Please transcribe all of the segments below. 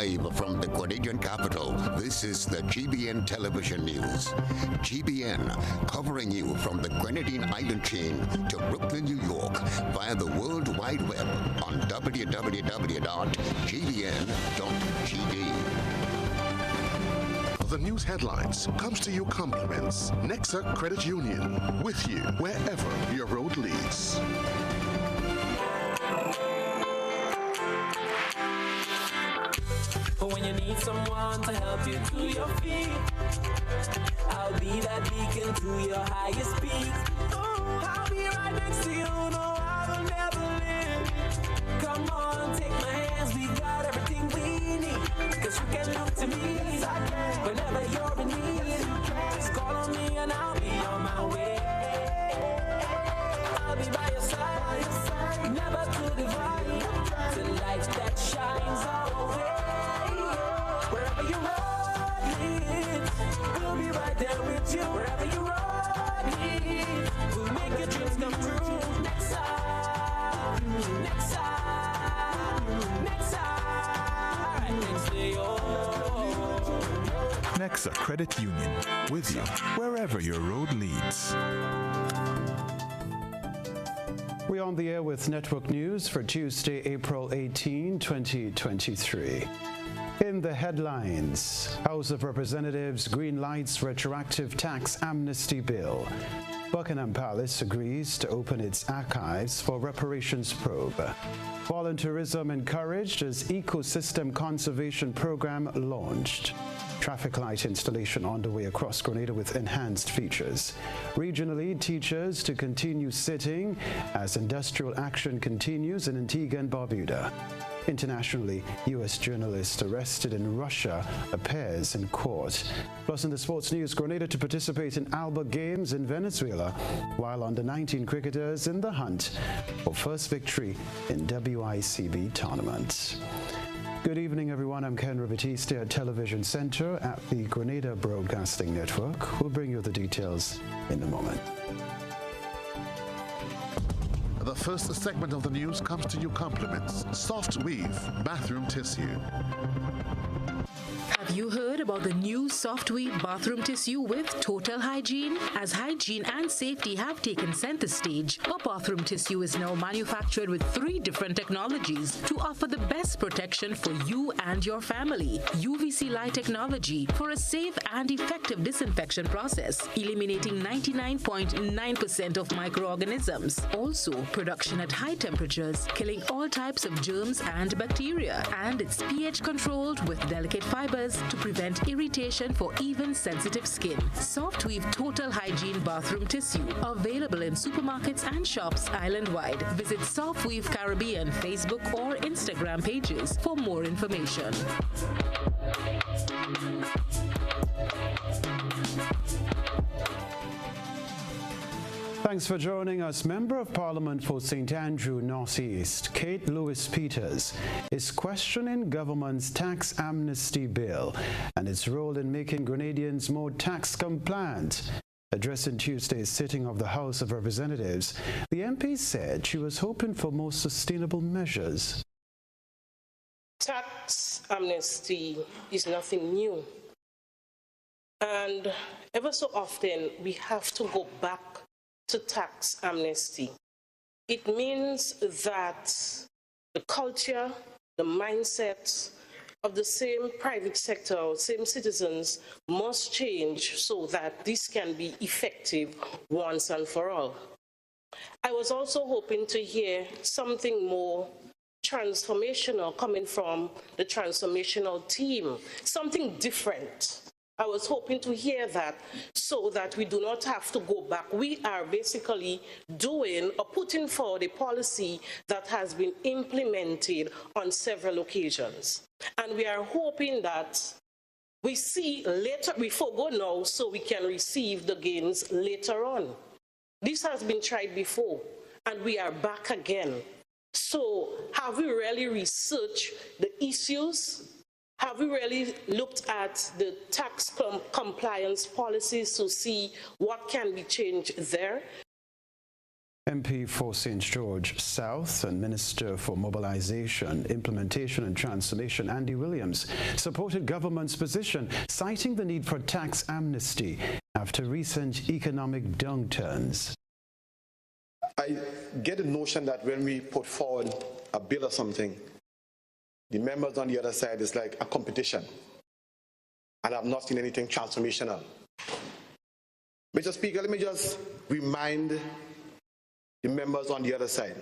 Live from the Grenadian capital, this is the GBN television news. GBN, covering you from the Grenadine Island chain to Brooklyn, New York, via the World Wide Web on www.gbn.gd. The news headlines comes to you compliments Nexa Credit Union, with you wherever your road leads. When you need someone to help you to your feet, I'll be that beacon to your highest peak. Oh, I'll be right next to you, no, I will never leave. Come on, take my hands, we got everything we need. Cause you can look to me whenever you're in need. Just call on me and I'll be on my way. I'll be by your side, never to divide. The light that shines our way. Wherever you ride, we'll be right there with you. Wherever you ride, we'll make your dreams come true. Next time, next time, next time, next day, Nexa Credit Union, with you wherever your road leads. We're on the air with Network News for Tuesday, April 18, 2023. In the headlines, House of Representatives greenlights retroactive tax amnesty bill. Buckingham Palace agrees to open its archives for reparations probe. Volunteerism encouraged as ecosystem conservation program launched. Traffic light installation underway across Grenada with enhanced features. Regionally, teachers to continue sitting as industrial action continues in Antigua and Barbuda. Internationally, U.S. journalist arrested in Russia appears in court. Plus, in the sports news, Grenada to participate in Alba Games in Venezuela, while under-19 cricketers in the hunt for first victory in WICB tournament. Good evening, everyone. I'm Kenroy Baptiste at Television Center at the Grenada Broadcasting Network. We'll bring you the details in a moment. The first segment of the news comes to you compliments Soft Weave bathroom tissue. Have you heard about the new Soft Weave bathroom tissue with total hygiene? As hygiene and safety have taken center stage, our bathroom tissue is now manufactured with 3 different technologies to offer the best protection for you and your family. UVC light technology for a safe and effective disinfection process, eliminating 99.9% of microorganisms. Also, production at high temperatures, killing all types of germs and bacteria. And it's pH controlled with delicate fibers to prevent irritation for even sensitive skin. Soft Weave Total Hygiene Bathroom Tissue, available in supermarkets and shops island-wide. Visit Soft Weave Caribbean Facebook or Instagram pages for more information. Thanks for joining us. Member of Parliament for St. Andrew Northeast, Kate Lewis-Peters, is questioning government's tax amnesty bill and its role in making Grenadians more tax compliant. Addressing Tuesday's sitting of the House of Representatives, the MP said she was hoping for more sustainable measures. Tax amnesty is nothing new. And ever so often, we have to go back to tax amnesty. It means that the culture, the mindset of the same private sector, same citizens must change so that this can be effective once and for all. I was also hoping to hear something more transformational coming from the transformational team, something different. I was hoping to hear that so that we do not have to go back. We are basically doing or putting forward a policy that has been implemented on several occasions. And we are hoping that we see later, we forego now so we can receive the gains later on. This has been tried before and we are back again. So have we really researched the issues? Have we really looked at the tax compliance policies to see what can be changed there? MP for St. George South and Minister for Mobilization, Implementation and Transformation Andy Williams supported government's position, citing the need for tax amnesty after recent economic downturns. I get the notion that when we put forward a bill or something, the members on the other side is like a competition. And I've not seen anything transformational. Mr. Speaker, let me just remind the members on the other side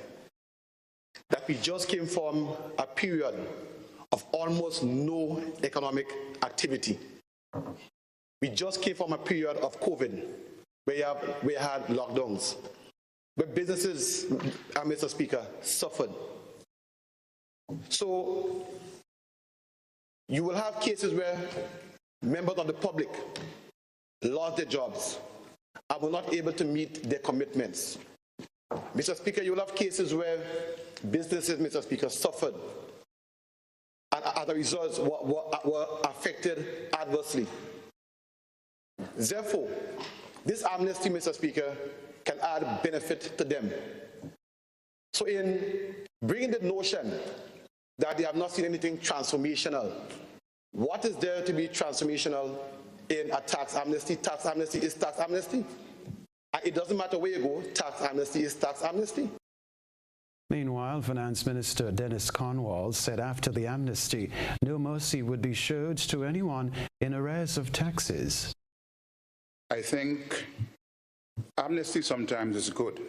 that we just came from a period of almost no economic activity. We just came from a period of COVID where we had lockdowns, where businesses, Mr. Speaker, suffered. So you will have cases where members of the public lost their jobs and were not able to meet their commitments. Mr. Speaker, you will have cases where businesses, Mr. Speaker, suffered and as a result were affected adversely. Therefore, this amnesty, Mr. Speaker, can add benefit to them. So in bringing the notion that they have not seen anything transformational, what is there to be transformational in a tax amnesty? Tax amnesty is tax amnesty. And it doesn't matter where you go, tax amnesty is tax amnesty. Meanwhile, Finance Minister Dennis Cornwall said after the amnesty, no mercy would be showed to anyone in arrears of taxes. I think amnesty sometimes is good,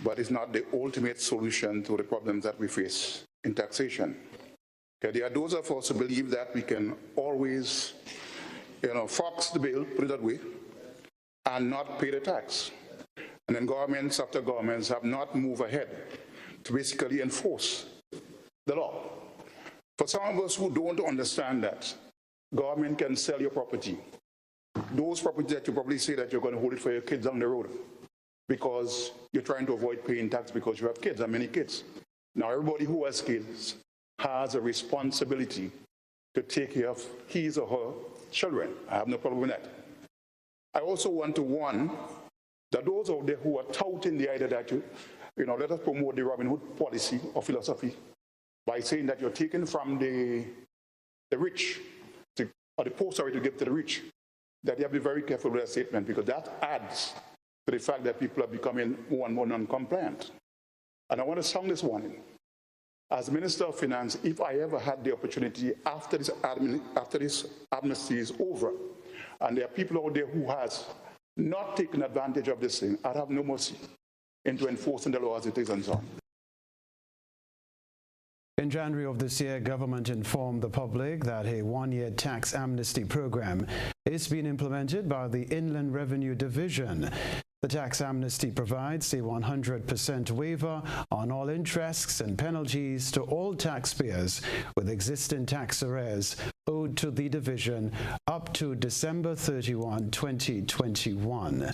but it's not the ultimate solution to the problems that we face in taxation. Okay, there are those of us who believe that we can always, fox the bill, put it that way, and not pay the tax. And then governments after governments have not moved ahead to basically enforce the law. For some of us who don't understand that, government can sell your property. Those properties that you probably say that you're going to hold it for your kids down the road because you're trying to avoid paying tax because you have kids, and many kids. Now, everybody who has kids has a responsibility to take care of his or her children. I have no problem with that. I also want to warn that those out there who are touting the idea that let us promote the Robin Hood policy or philosophy by saying that you're taking from the rich, or the poor, to give to the rich, that you have to be very careful with that statement, because that adds to the fact that people are becoming more and more non-compliant. And I want to sound this warning. As Minister of Finance, if I ever had the opportunity after this amnesty is over, and there are people out there who has not taken advantage of this thing, I'd have no mercy into enforcing the law as it is and so on. In January of this year, government informed the public that a one-year tax amnesty program is being implemented by the Inland Revenue Division. The tax amnesty provides a 100% waiver on all interests and penalties to all taxpayers with existing tax arrears owed to the division up to December 31, 2021.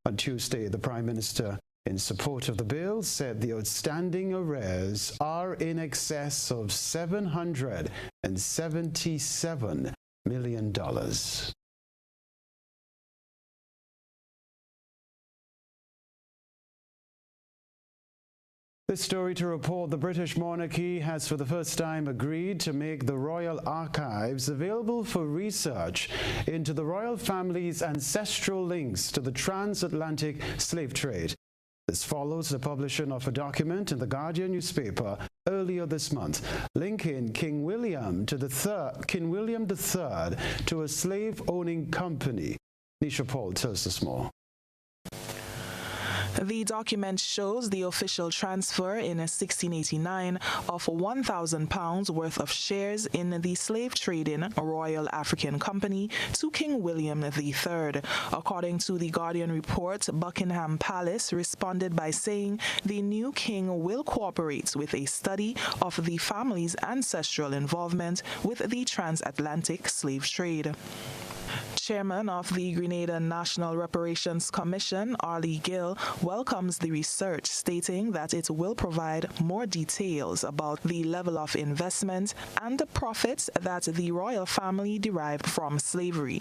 On Tuesday, the Prime Minister, in support of the bill, said the outstanding arrears are in excess of $777 million. This story to report: the British monarchy has for the first time agreed to make the royal archives available for research into the royal family's ancestral links to the transatlantic slave trade. This follows the publishing of a document in the Guardian newspaper earlier this month, linking King William III to a slave-owning company. Nisha Paul tells us more. The document shows the official transfer in 1689 of £1,000 worth of shares in the slave-trading Royal African Company to King William III. According to the Guardian report, Buckingham Palace responded by saying the new king will cooperate with a study of the family's ancestral involvement with the transatlantic slave trade. Chairman of the Grenada National Reparations Commission, Arlie Gill, welcomes the research, stating that it will provide more details about the level of investment and the profits that the royal family derived from slavery.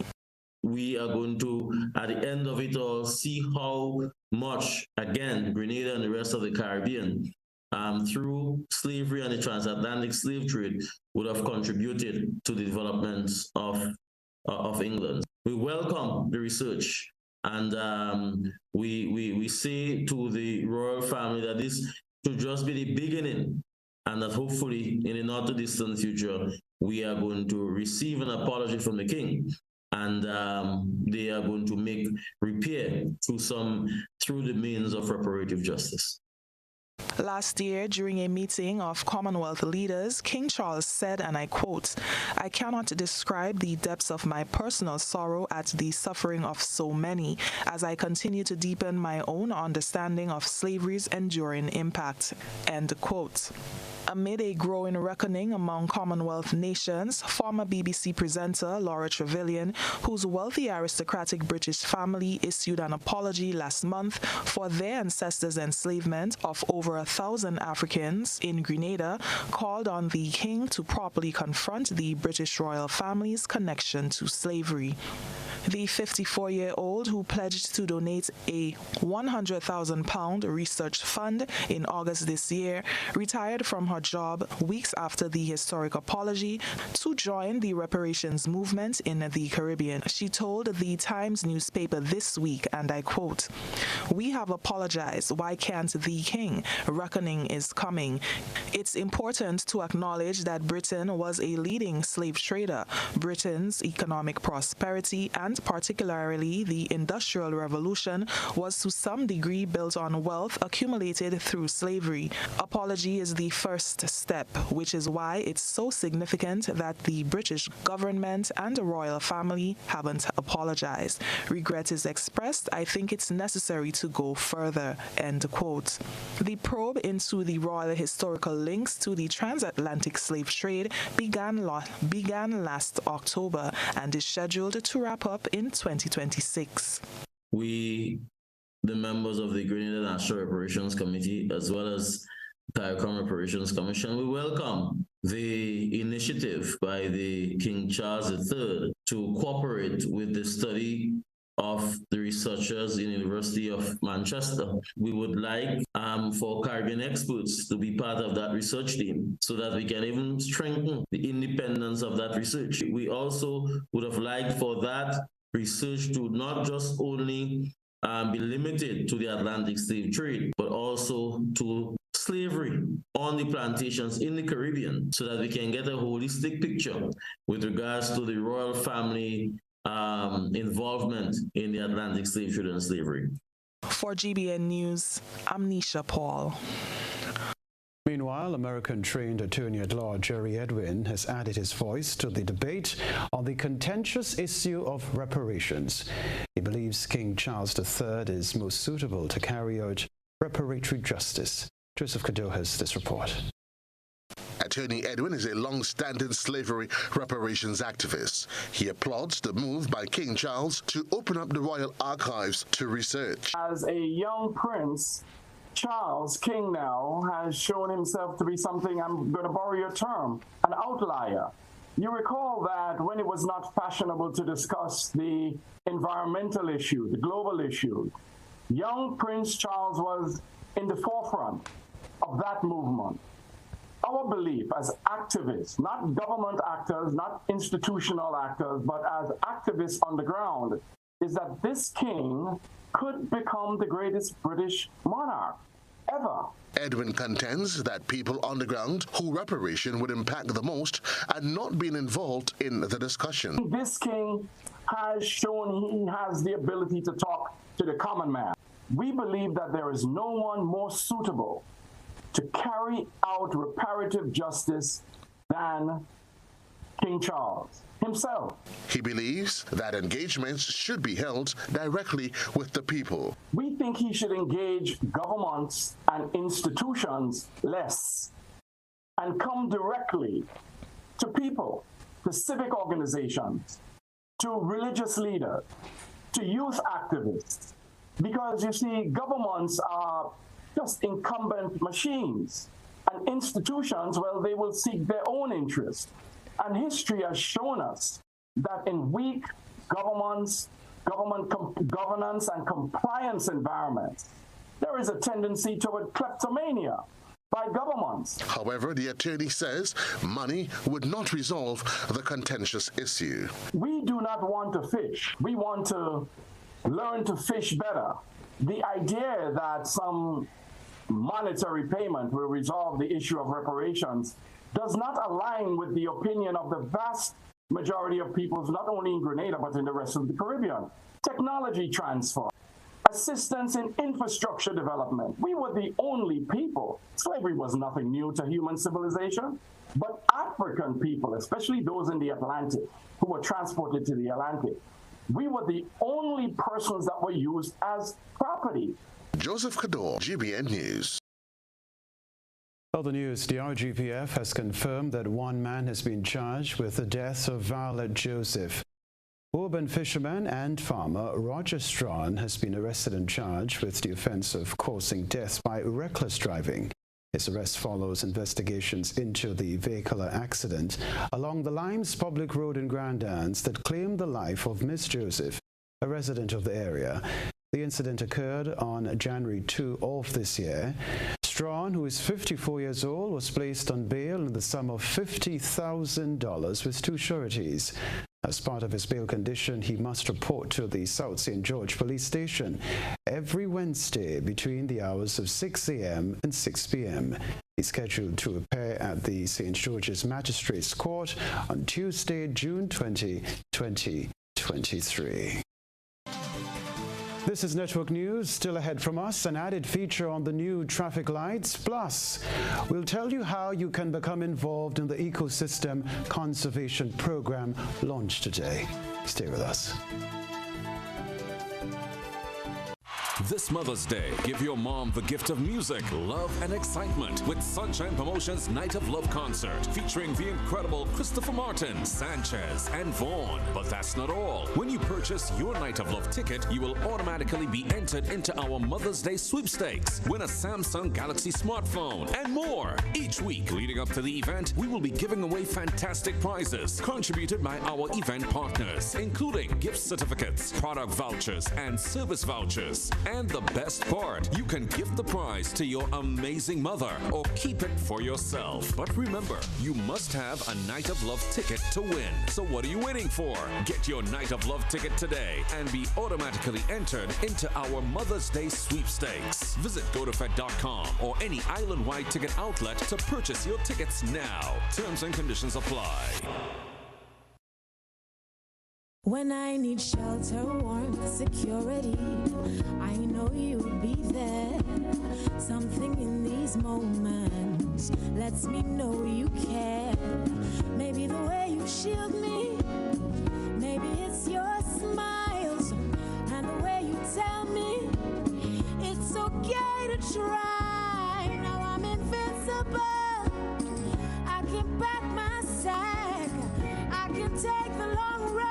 we are going to, at the end of it all, see how much, again, Grenada and the rest of the Caribbean, through slavery and the transatlantic slave trade, would have contributed to the development of England. We welcome the research, and we say to the royal family that this should just be the beginning, and that hopefully in the not too distant future, we are going to receive an apology from the king, and they are going to make repair through the means of reparative justice. Last year, during a meeting of Commonwealth leaders, King Charles said, and I quote, "I cannot describe the depths of my personal sorrow at the suffering of so many as I continue to deepen my own understanding of slavery's enduring impact." End quote. Amid a growing reckoning among Commonwealth nations, former BBC presenter Laura Trevelyan, whose wealthy aristocratic British family issued an apology last month for their ancestors' enslavement of over 1,000 Africans in Grenada, called on the king to properly confront the British royal family's connection to slavery. The 54-year-old, who pledged to donate a £100,000 research fund in August this year, retired from her job weeks after the historic apology to join the reparations movement in the Caribbean. She told the Times newspaper this week, and I quote, "We have apologized. Why can't the king? Reckoning is coming. It's important to acknowledge that Britain was a leading slave trader. Britain's economic prosperity and particularly the Industrial Revolution was to some degree built on wealth accumulated through slavery. Apology is the first step, which is why it's so significant that the British government and the royal family haven't apologized. Regret is expressed. I think it's necessary to go further." End quote. The probe into the royal historical links to the transatlantic slave trade began last October and is scheduled to wrap up in 2026. We, the members of the Grenada National Reparations Committee, as well as CARICOM Reparations Commission, we welcome the initiative by the King Charles III to cooperate with the study of the researchers in the University of Manchester. We would like for Caribbean experts to be part of that research team so that we can even strengthen the independence of that research. We also would have liked for that research to not just only be limited to the Atlantic slave trade, but also to slavery on the plantations in the Caribbean, so that we can get a holistic picture with regards to the royal family involvement in the Atlantic slave trade and slavery. For GBN News, I'm Nisha Paul. Meanwhile, American-trained attorney-at-law Jerry Edwin has added his voice to the debate on the contentious issue of reparations. He believes King Charles III is most suitable to carry out reparatory justice. Joseph Cadeau has this report. Attorney Edwin is a long-standing slavery reparations activist. He applauds the move by King Charles to open up the royal archives to research. As a young prince, Charles, king now, has shown himself to be something, I'm going to borrow your term, an outlier. You recall that when it was not fashionable to discuss the environmental issue, the global issue, young Prince Charles was in the forefront of that movement. Our belief as activists, not government actors, not institutional actors, but as activists on the ground, is that this king could become the greatest British monarch ever. Edwin contends that people on the ground who reparation would impact the most are not being involved in the discussion. This king has shown he has the ability to talk to the common man. We believe that there is no one more suitable to carry out reparative justice than King Charles himself. He believes that engagements should be held directly with the people. We think he should engage governments and institutions less and come directly to people, to civic organizations, to religious leaders, to youth activists. Because you see, governments are just incumbent machines, and institutions, well, they will seek their own interest. And history has shown us that in weak government governance and compliance environments, there is a tendency toward kleptomania by governments. However, the attorney says money would not resolve the contentious issue. We do not want to fish. We want to learn to fish better. The idea that some monetary payment will resolve the issue of reparations does not align with the opinion of the vast majority of peoples, not only in Grenada, but in the rest of the Caribbean. Technology transfer, assistance in infrastructure development. We were the only people. Slavery was nothing new to human civilization, but African people, especially those in the Atlantic, who were transported to the Atlantic, we were the only persons that were used as property. Joseph Kador, GBN News. Other news, the RGPF has confirmed that one man has been charged with the death of Violet Joseph. Urban fisherman and farmer Roger Strawn has been arrested and charged with the offense of causing death by reckless driving. His arrest follows investigations into the vehicular accident along the Limes Public Road in Grand Anse that claimed the life of Miss Joseph, a resident of the area. The incident occurred on January 2 of this year. Strawn, who is 54 years old, was placed on bail in the sum of $50,000 with two sureties. As part of his bail condition, he must report to the South St. George Police Station every Wednesday between the hours of 6 a.m. and 6 p.m. He's scheduled to appear at the St. George's Magistrates Court on Tuesday, June 20, 2023. This is Network News. Still ahead from us, an added feature on the new traffic lights. Plus, we'll tell you how you can become involved in the ecosystem conservation program launched today. Stay with us. This Mother's Day, give your mom the gift of music, love, and excitement with Sunshine Promotions Night of Love Concert featuring the incredible Christopher Martin, Sanchez, and Vaughn. But that's not all. When you purchase your Night of Love ticket, you will automatically be entered into our Mother's Day sweepstakes. Win a Samsung Galaxy smartphone and more. Each week leading up to the event, we will be giving away fantastic prizes contributed by our event partners, including gift certificates, product vouchers, and service vouchers. And the best part, you can gift the prize to your amazing mother or keep it for yourself. But remember, you must have a Night of Love ticket to win. So what are you waiting for? Get your Night of Love ticket today and be automatically entered into our Mother's Day sweepstakes. Visit GoToFed.com or any island-wide ticket outlet to purchase your tickets now. Terms and conditions apply. When I need shelter, warmth, security, I know you'll be there. Something in these moments lets me know you care. Maybe the way you shield me, maybe it's your smiles and the way you tell me it's okay to try. Now I'm invincible. I can pack my sack. I can take the long road.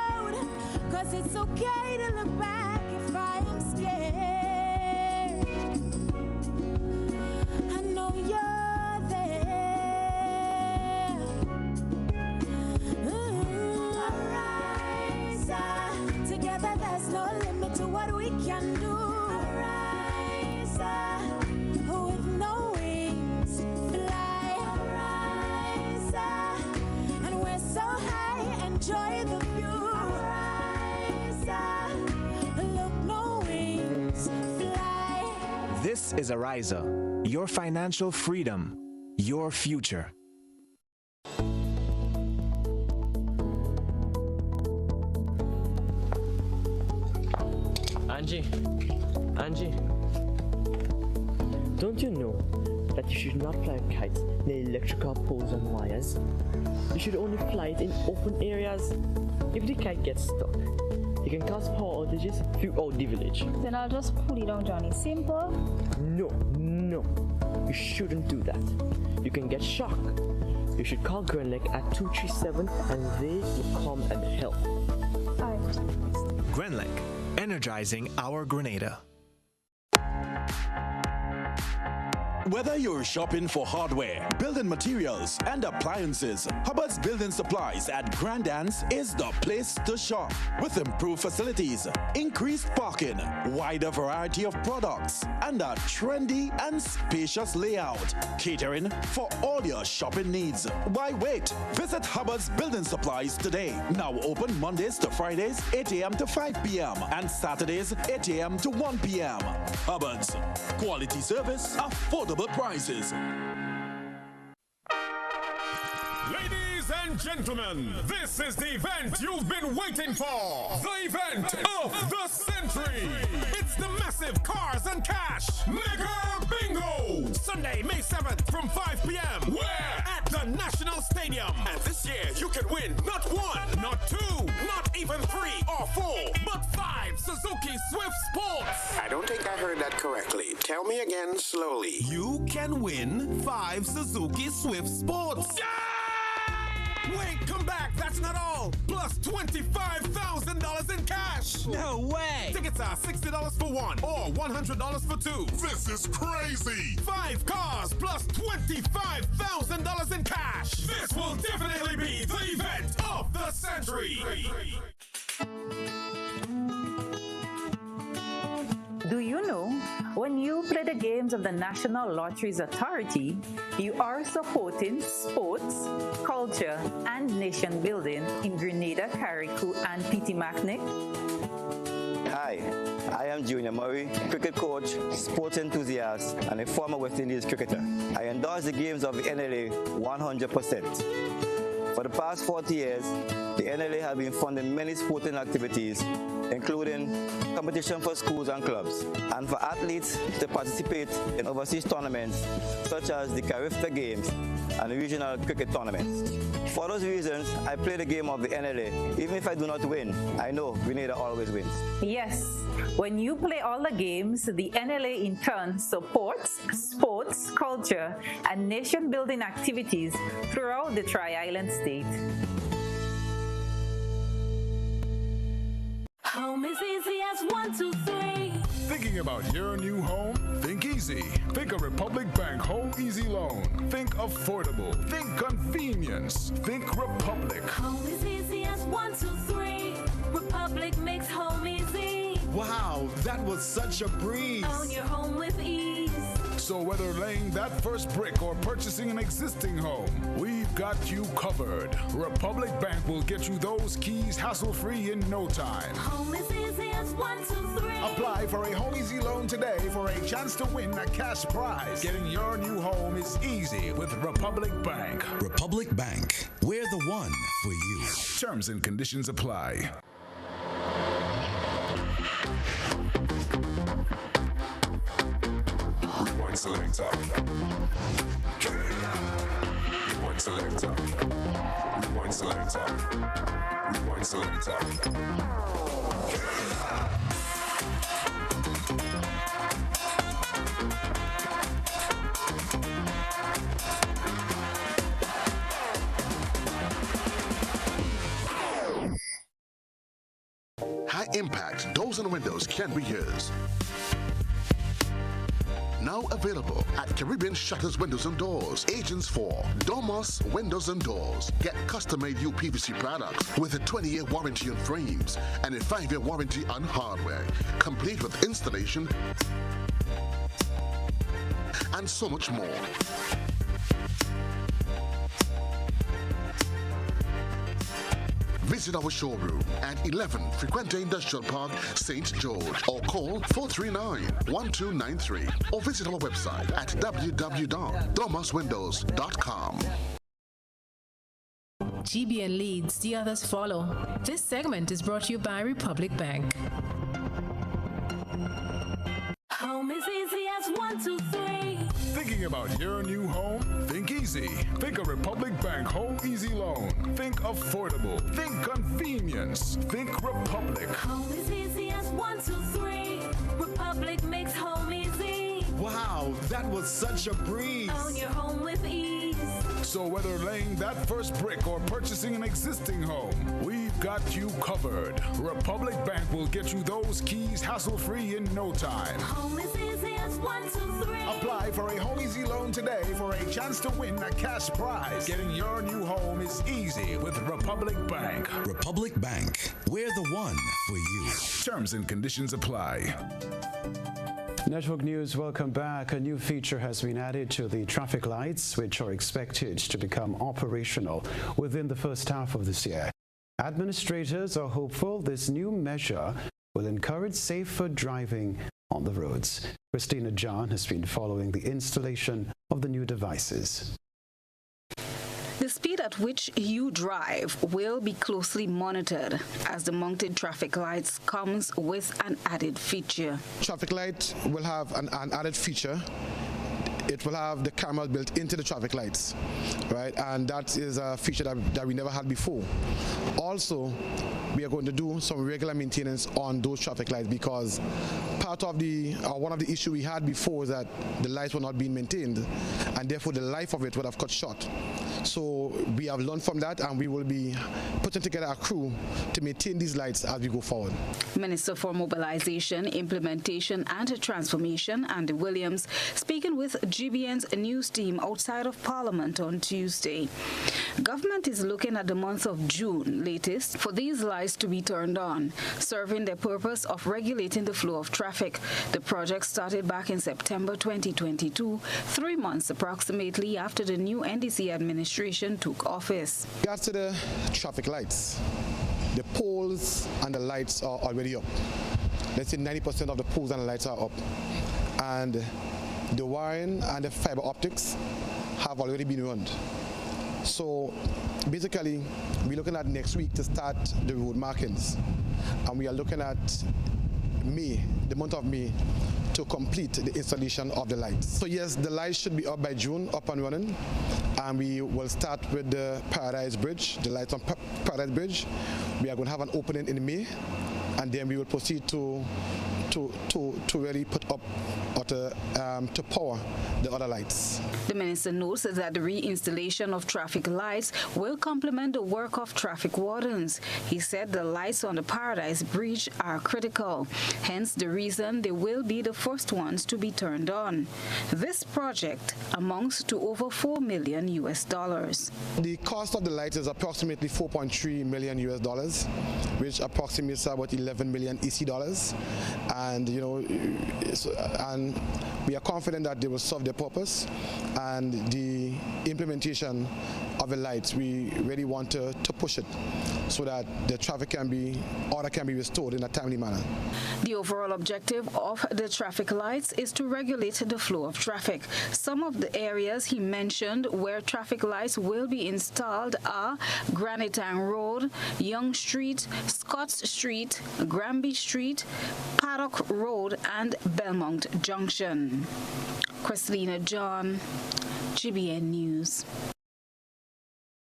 'Cause it's okay to look back if I am scared. I know you're there. Arise, together there's no limit to what we can do. Arise, with no wings, fly. Arise, and we're so high, enjoy the view. This is Ariza, your financial freedom, your future. Angie, don't you know that you should not fly a kite near electrical poles and wires? You should only fly it in open areas. If the kite gets stuck, you can cause power outages throughout the village. Then I'll just pull it down, Johnny. Simple? No. You shouldn't do that. You can get shocked. You should call Grenlec at 237 and they will come and help. Alright. Grenlec, energizing our Grenada. Whether you're shopping for hardware, building materials, and appliances, Hubbard's Building Supplies at Grandans is the place to shop. With improved facilities, increased parking, wider variety of products, and a trendy and spacious layout, catering for all your shopping needs. Why wait? Visit Hubbard's Building Supplies today. Now open Mondays to Fridays, 8 a.m. to 5 p.m. and Saturdays, 8 a.m. to 1 p.m. Hubbard's. Quality service, affordable prices. Ladies and gentlemen, this is the event you've been waiting for. The event of the century. It's the massive Cars and Cash Mega Bingo. Sunday, May 7th from 5 p.m. Where? At the National Stadium. And this year you can win not one, not two, not even 3 or 4, but 5 Suzuki Swift Sports. I don't think I heard that correctly. Tell me again slowly. You can win 5 Suzuki Swift Sports. Yeah! Wait, come back. That's not all. Plus $25,000 in cash. No way. Tickets are $60 for one or $100 for two. This is crazy. 5 cars plus $25,000 in cash. This will definitely be the event of the century. Do you know, when you play the games of the National Lotteries Authority, you are supporting sports, culture, and nation building in Grenada, Carriacou, and Petit-Martinique? Hi, I am Junior Murray, cricket coach, sports enthusiast, and a former West Indies cricketer. I endorse the games of the NLA 100%. For the past 40 years, the NLA has been funding many sporting activities, including competition for schools and clubs, and for athletes to participate in overseas tournaments such as the Carifta Games and the regional cricket tournaments. For those reasons, I play the game of the NLA. Even if I do not win, I know Grenada always wins. Yes, when you play all the games, the NLA in turn supports sports, culture, and nation-building activities throughout the Tri-Island state. Home is easy as 1, 2, 3. Thinking about your new home? Think easy. Think a Republic Bank Home Easy Loan. Think affordable. Think convenience. Think Republic. Home is easy as 1, 2, 3. Republic makes home easy. Wow, that was such a breeze. Own your home with ease. So whether laying that first brick or purchasing an existing home, we've got you covered. Republic Bank will get you those keys hassle-free in no time. Home is easy as 1, 2, 3. Apply for a Home Easy Loan today for a chance to win a cash prize. Getting your new home is easy with Republic Bank. Republic Bank, we're the one for you. Terms and conditions apply. Rewind selector. Rewind selector. Rewind selector. Rewind selector. High impact doors and windows can be yours. Now available at Caribbean Shutters Windows and Doors. Agents for Domus Windows and Doors. Get custom-made UPVC products with a 20-year warranty on frames and a 5-year warranty on hardware, complete with installation and so much more. Visit our showroom at 11 Frequente Industrial Park, St. George, or call 439-1293, or visit our website at www.domuswindows.com. GBN leads, the others follow. This segment is brought to you by Republic Bank. Home is easy as 1, 2, 3. Thinking about your new home? Think easy. Think a Republic Bank Home Easy Loan. Think affordable. Think convenience. Think Republic. Home is easy as 1, 2, 3. Republic makes home easy. Wow, that was such a breeze. Own your home with ease. So whether laying that first brick or purchasing an existing home, we've got you covered. Republic Bank will get you those keys hassle-free in no time. Home is easy as 1, 2, 3. Apply for a Home Easy loan today for a chance to win a cash prize. Getting your new home is easy with Republic Bank. Republic Bank, we're the one for you. Terms and conditions apply. Network News, welcome back. A new feature has been added to the traffic lights, which are expected to become operational within the first half of this year. Administrators are hopeful this new measure will encourage safer driving on the roads. Christina John has been following the installation of the new devices. The speed at which you drive will be closely monitored as the mounted traffic lights comes with an added feature. Traffic light will have an added feature. It will have the cameras built into the traffic lights, right? And that is a feature that we never had before. Also, we are going to do some regular maintenance on those traffic lights because part of one of the issues we had before is that the lights were not being maintained and therefore the life of it would have cut short. So we have learned from that and we will be putting together a crew to maintain these lights as we go forward. Minister for Mobilization, Implementation and Transformation, Andy Williams, speaking with GBN's news team outside of Parliament on Tuesday. Government is looking at the month of June latest for these lights to be turned on, serving the purpose of regulating the flow of traffic. The project started back in September 2022, 3 months approximately after the new NDC administration took office. Regards to the traffic lights, the poles and the lights are already up. Let's say 90% of the poles and the lights are up. And the wiring and the fiber optics have already been run. So basically, we're looking at next week to start the road markings. And we are looking at May, the month of May, to complete the installation of the lights. So yes, the lights should be up by June, up and running. And we will start with the Paradise Bridge, the lights on Paradise Bridge. We are going to have an opening in May, and then we will proceed to really put up or to power the other lights. The minister notes that the reinstallation of traffic lights will complement the work of traffic wardens. He said the lights on the Paradise Bridge are critical, hence the reason they will be the first ones to be turned on. This project amounts to over $4 million. The cost of the lights is approximately $4.3 million, which approximates about 11 million EC dollars. And and we are confident that they will serve their purpose, and the implementation of the lights, we really want to push it so that the order can be restored in a timely manner. The overall objective of the traffic lights is to regulate the flow of traffic. Some of the areas he mentioned where traffic lights will be installed are Granitang Road, Young Street, Scotts Street, Granby Street, Paddock Road, and Belmont Junction. Christina John, GBN News.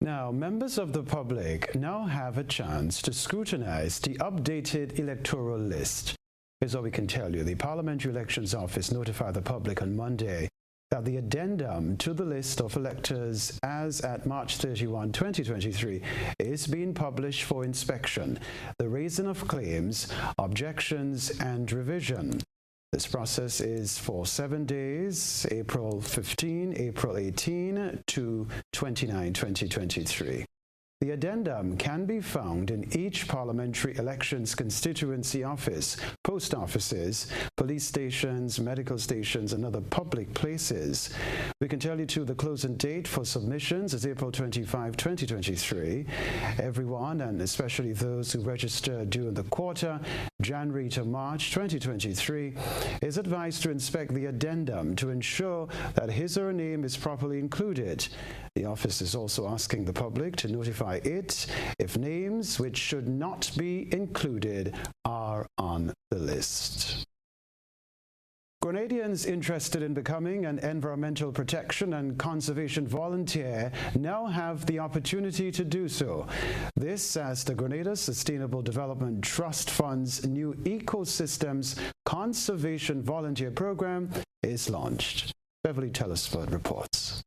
Now, members of the public now have a chance to scrutinize the updated electoral list. Here's what we can tell you. The Parliamentary Elections Office notified the public on Monday that the addendum to the list of electors as at March 31, 2023 is being published for inspection, the raising of claims, objections, and revision. This process is for 7 days, April 15, April 18 to 29, 2023. The addendum can be found in each parliamentary elections constituency office, post offices, police stations, medical stations, and other public places. We can tell you too the closing date for submissions is April 25, 2023. Everyone, and especially those who registered during the quarter, January to March 2023, is advised to inspect the addendum to ensure that his or her name is properly included. The office is also asking the public to notify it if names which should not be included are on the list. Grenadians interested in becoming an environmental protection and conservation volunteer now have the opportunity to do so. This as the Grenada Sustainable Development Trust Fund's new Ecosystems Conservation Volunteer Program is launched. Beverly Telesford reports.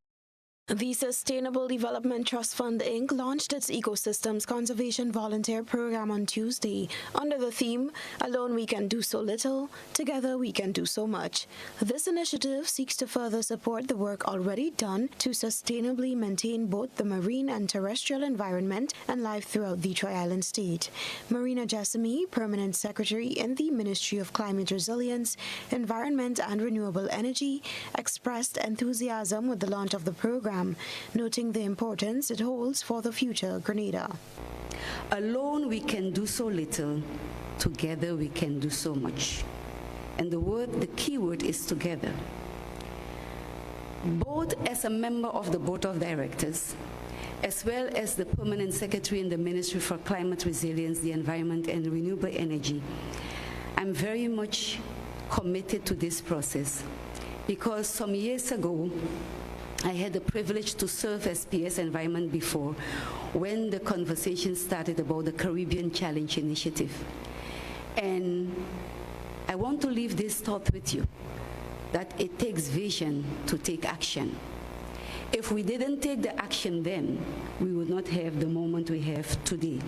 The Sustainable Development Trust Fund, Inc. launched its Ecosystems Conservation Volunteer Program on Tuesday under the theme, Alone We Can Do So Little, Together We Can Do So Much. This initiative seeks to further support the work already done to sustainably maintain both the marine and terrestrial environment and life throughout the Tri-Island state. Marina Jessamy, Permanent Secretary in the Ministry of Climate Resilience, Environment and Renewable Energy, expressed enthusiasm with the launch of the program, noting the importance it holds for the future Grenada. Alone we can do so little, together we can do so much. And the key word is together. Both as a member of the Board of Directors, as well as the Permanent Secretary in the Ministry for Climate Resilience, the Environment and Renewable Energy, I'm very much committed to this process because some years ago, I had the privilege to serve as PS Environment before when the conversation started about the Caribbean Challenge Initiative. And I want to leave this thought with you, that it takes vision to take action. If we didn't take the action then, we would not have the moment we have today.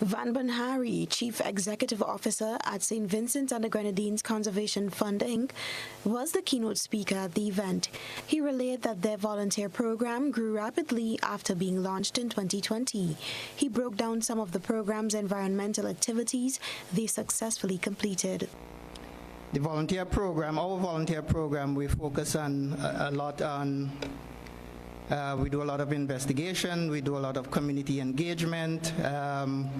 Van Bunhari, Chief Executive Officer at St. Vincent and the Grenadines Conservation Fund, Inc., was the keynote speaker at the event. He relayed that their volunteer program grew rapidly after being launched in 2020. He broke down some of the program's environmental activities they successfully completed. The volunteer program, our volunteer program, we focus on a lot on we do a lot of investigation, we do a lot of community engagement, and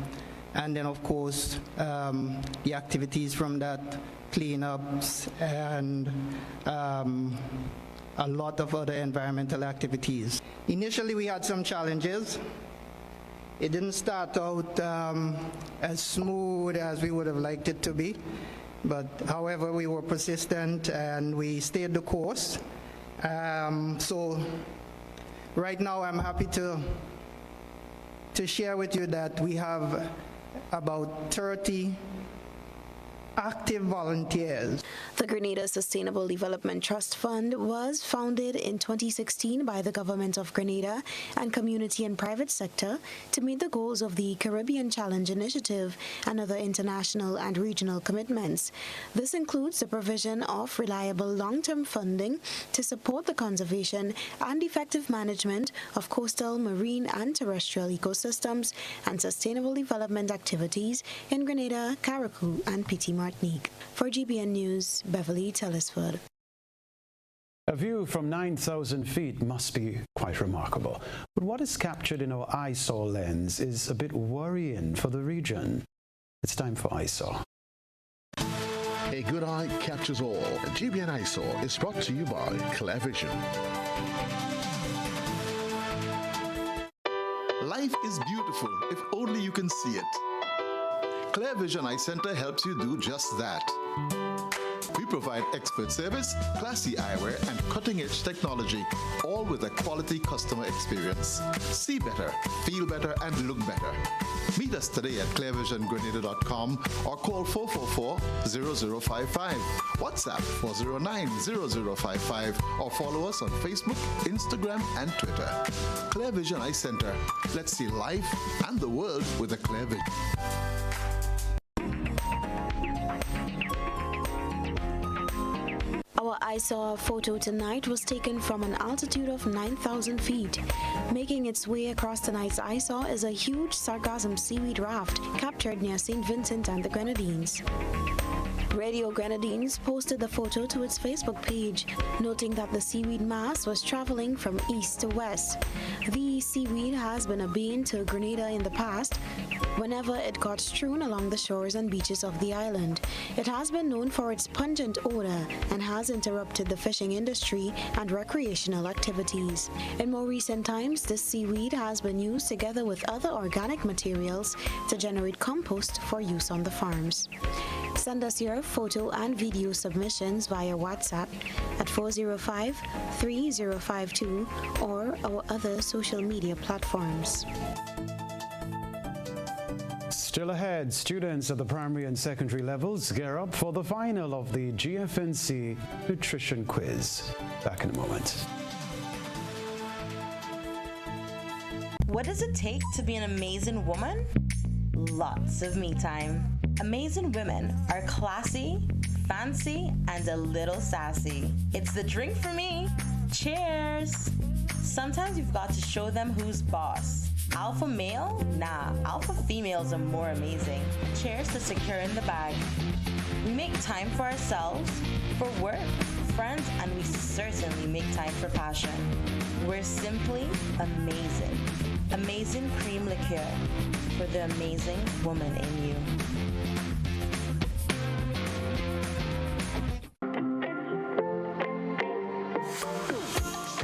then of course the activities from that, cleanups and a lot of other environmental activities. Initially we had some challenges. It didn't start out as smooth as we would have liked it to be, but however we were persistent and we stayed the course. So right now, I'm happy to share with you that we have about 30 active volunteers. The Grenada Sustainable Development Trust Fund was founded in 2016 by the Government of Grenada and community and private sector to meet the goals of the Caribbean Challenge Initiative and other international and regional commitments. This includes the provision of reliable long-term funding to support the conservation and effective management of coastal, marine and terrestrial ecosystems and sustainable development activities in Grenada, Carriacou and Petit Martinique. For GBN News, Beverly Telesford. A view from 9,000 feet must be quite remarkable. But what is captured in our eyesore lens is a bit worrying for the region. It's time for eyesore. A good eye captures all. GBN Eyesore is brought to you by Clear Vision. Life is beautiful if only you can see it. Clear Vision Eye Center helps you do just that. We provide expert service, classy eyewear, and cutting-edge technology, all with a quality customer experience. See better, feel better, and look better. Meet us today at clearvisiongrenada.com or call 444-0055, WhatsApp 409-0055, or follow us on Facebook, Instagram, and Twitter. Clear Vision Eye Center. Let's see life and the world with a clear vision. Our eyesore photo tonight was taken from an altitude of 9,000 feet. Making its way across tonight's eyesore is a huge sargassum seaweed raft captured near St. Vincent and the Grenadines. Radio Grenadines posted the photo to its Facebook page, noting that the seaweed mass was traveling from east to west. The seaweed has been a bane to Grenada in the past whenever it got strewn along the shores and beaches of the island. It has been known for its pungent odor and has interrupted the fishing industry and recreational activities. In more recent times, this seaweed has been used together with other organic materials to generate compost for use on the farms. Send us your photo and video submissions via WhatsApp at 405-3052 or our other social media platforms. Still ahead, students at the primary and secondary levels gear up for the final of the GFNC Nutrition Quiz. Back in a moment. What does it take to be an amazing woman? Lots of me time. Amazing women are classy, fancy, and a little sassy. It's the drink for me. Cheers! Sometimes you've got to show them who's boss. Alpha male? Nah, alpha females are more amazing. Cheers to securing the bag. We make time for ourselves, for work, friends, and we certainly make time for passion. We're simply amazing. Amazing cream liqueur for the amazing woman in you.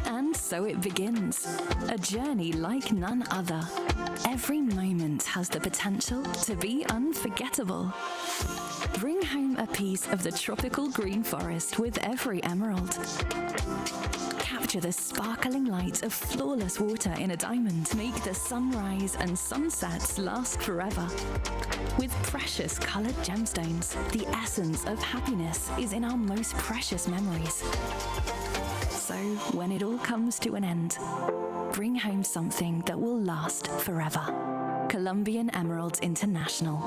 And so it begins, a journey like none other. Every moment has the potential to be unforgettable. Bring home a piece of the tropical green forest with every emerald. Capture the sparkling light of flawless water in a diamond. Make the sunrise and sunsets last forever. With precious colored gemstones, the essence of happiness is in our most precious memories. So, when it all comes to an end, bring home something that will last forever. Colombian Emeralds International.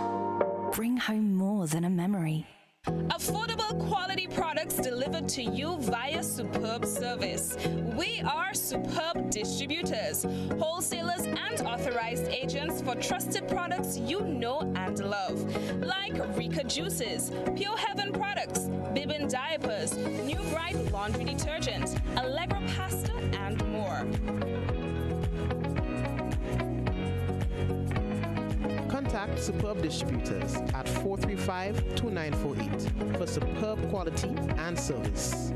Bring home more than a memory. Affordable quality products delivered to you via superb service. We are Superb Distributors, wholesalers and authorized agents for trusted products you know and love, like Rika Juices, Pure Heaven products, Bibin diapers, New Bright laundry detergent, Allegra pasta, and more. Contact Superb Distributors at 435-2948 for superb quality and service.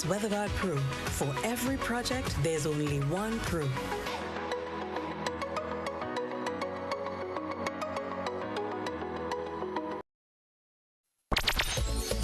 WeatherGuard Pro. For every project, there's only one Pro.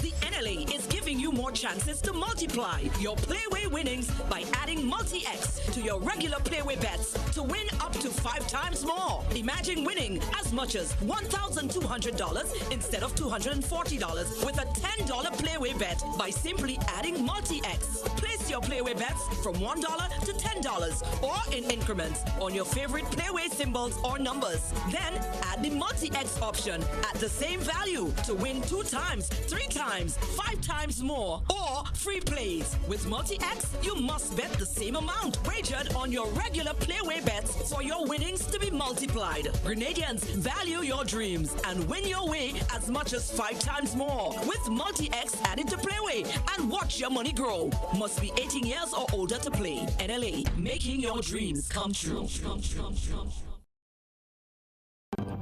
The NLA is giving you more chances to multiply your Playway winnings by adding Multi-X to your regular Playway bets to win up to 5 times more. Imagine winning as much as $1,200 instead of $240 with a $10 Playway bet by simply adding Multi-X. Place your Playway bets from $1 to $10 or in increments on your favorite Playway symbols or numbers. Then add the Multi-X option at the same value to win 2 times, 3 times, 5 times more, or free plays. With Multi-X, you must bet the same amount wagered on your regular Playway bets for your winnings to be multiplied. Grenadians, value your dreams and win your way as much as 5 times more with Multi-X added to Playway and watch your money grow. Must be 18 years or older to play. NLA, making your dreams come true.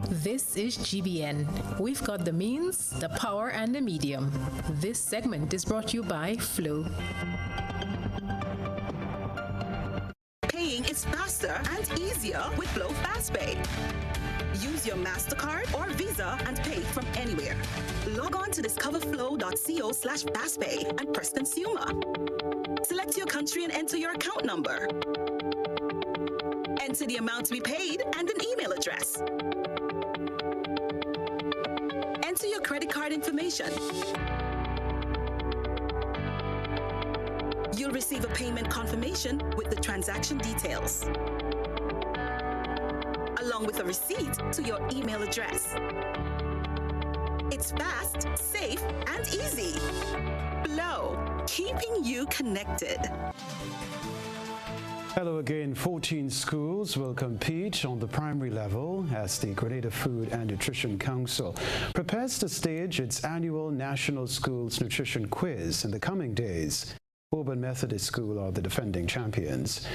This is GBN. We've got the means, the power, and the medium. This segment is brought to you by Flow. Paying is faster and easier with Flow FastPay. Use your MasterCard or Visa and pay from anywhere. Log on to discoverflow.co/fastpay and press Consumer. Select your country and enter your account number. Enter the amount to be paid and an email address. Enter your credit card information. You'll receive a payment confirmation with the transaction details, along with a receipt to your email address. It's fast, safe, and easy. Flow, keeping you connected. Hello again. 14 schools will compete on the primary level as the Grenada Food and Nutrition Council prepares to stage its annual National Schools Nutrition Quiz in the coming days. Auburn Methodist School are the defending champions.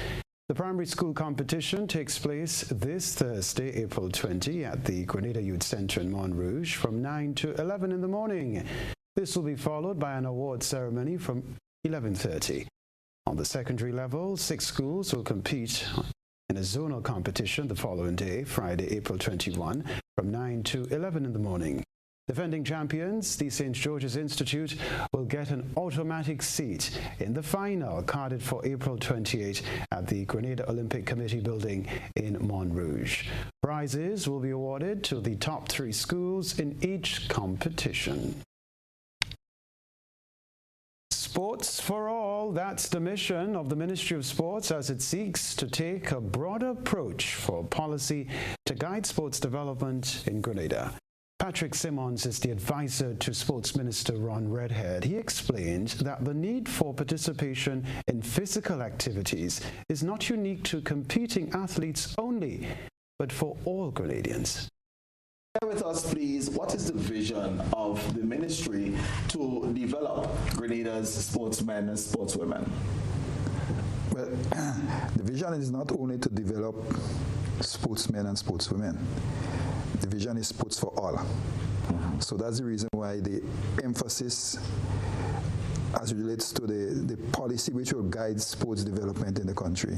The primary school competition takes place this Thursday, April 20, at the Grenada Youth Centre in Montrouge from 9 to 11 in the morning. This will be followed by an award ceremony from 11:30. On the secondary level, 6 schools will compete in a zonal competition the following day, Friday, April 21, from 9 to 11 in the morning. Defending champions, the St. George's Institute will get an automatic seat in the final carded for April 28 at the Grenada Olympic Committee building in Montrouge. Prizes will be awarded to the top 3 schools in each competition. Sports for all, that's the mission of the Ministry of Sports as it seeks to take a broader approach for policy to guide sports development in Grenada. Patrick Simmons is the advisor to Sports Minister Ron Redhead. He explained that the need for participation in physical activities is not unique to competing athletes only, but for all Grenadians. Share with us, please, what is the vision of the ministry to develop Grenada's sportsmen and sportswomen? Well, the vision is not only to develop sportsmen and sportswomen. The vision is sports for all. So that's the reason why the emphasis as it relates to the policy which will guide sports development in the country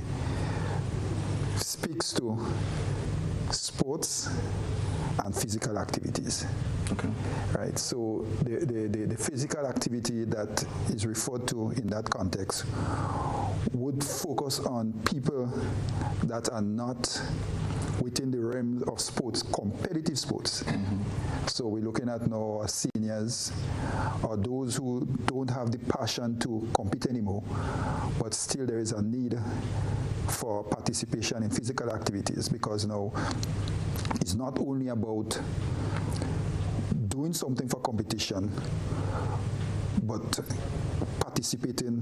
speaks to sports and physical activities. Okay. Right. So the physical activity that is referred to in that context would focus on people that are not within the realm of sports, competitive sports. So we're looking at now seniors or those who don't have the passion to compete anymore, but still there is a need for participation in physical activities, because now it's not only about doing something for competition, but participating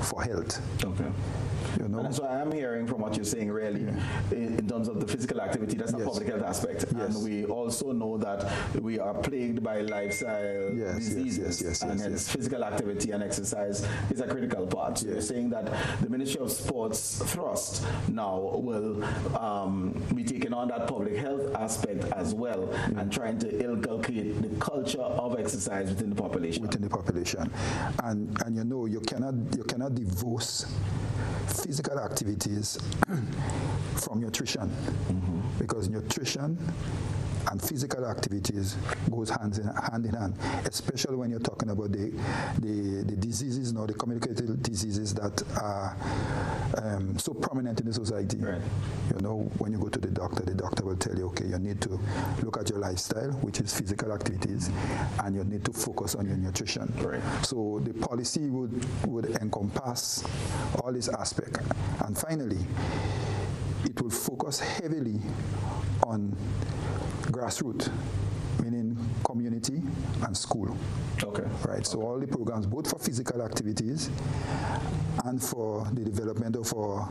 for health. Okay. You know? And so I am hearing from what you're saying, really, in terms of the physical activity, that's a public health aspect. And we also know that we are plagued by lifestyle diseases, and hence physical activity and exercise is a critical part. So you're saying that the Ministry of Sports thrust now will be taking on that public health aspect as well, and trying to inculcate the culture of exercise within the population. Within the population. And you know, you cannot divorce physical activities from nutrition, because nutrition and physical activities goes hand in hand, especially when you're talking about the diseases, the communicated diseases that are so prominent in the society. Right. You know, when you go to the doctor will tell you, okay, you need to look at your lifestyle, which is physical activities, and you need to focus on your nutrition. Right. So the policy would encompass all these aspects. And finally, it will focus heavily on grassroots, meaning community and school. Okay. Right. So all the programs, both for physical activities and for the development of our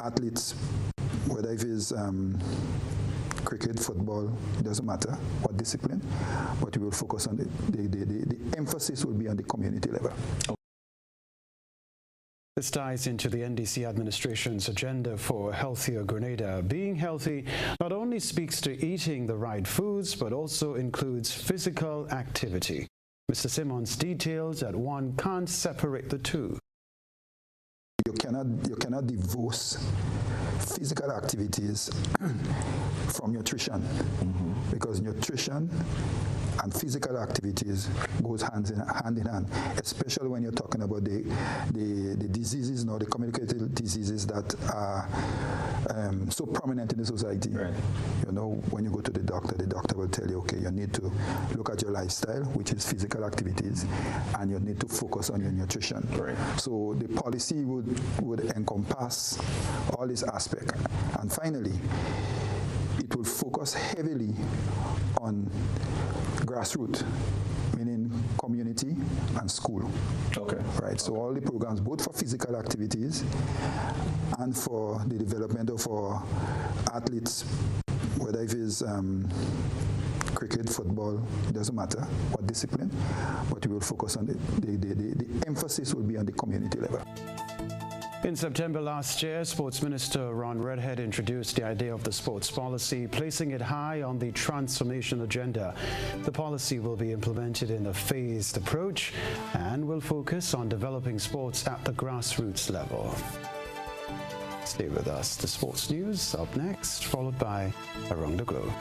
athletes, whether it is cricket, football, it doesn't matter what discipline, but we will focus on the emphasis will be on the community level. This ties into the NDC administration's agenda for Healthier Grenada. Being healthy not only speaks to eating the right foods, but also includes physical activity. Mr. Simmons details that one can't separate the two. You cannot divorce physical activities from nutrition, because nutrition and physical activities goes hand in hand, especially when you're talking about the diseases, the communicated diseases that are so prominent in the society. Right. You know, when you go to the doctor will tell you, okay, you need to look at your lifestyle, which is physical activities, and you need to focus on your nutrition. Right. So the policy would encompass all these aspects. And finally, it will focus heavily on grassroots, meaning community and school. Okay. Right. So all the programs, both for physical activities and for the development of our athletes, whether it is cricket, football, it doesn't matter what discipline, but we will focus on the emphasis will be on the community level. In September last year, Sports Minister Ron Redhead introduced the idea of the sports policy, placing it high on the transformation agenda. The policy will be implemented in a phased approach and will focus on developing sports at the grassroots level. Stay with us. The sports news up next, followed by Around the Globe.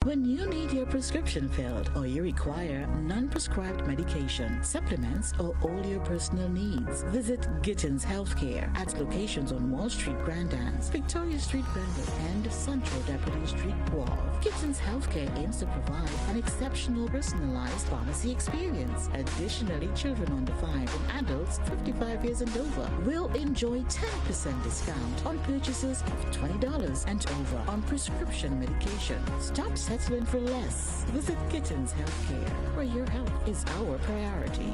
When you need your prescription filled or you require non-prescribed medication, supplements, or all your personal needs, visit Gittins Healthcare at locations on Wall Street, Grandans, Victoria Street, Granville, and Central Deputy Street, Wharf. Gittins Healthcare aims to provide an exceptional personalized pharmacy experience. Additionally, children under 5 and adults 55 years and over will enjoy 10% discount on purchases of $20 and over on prescription medication. Stop settling for less. Visit Gittins Healthcare, where your health is our priority.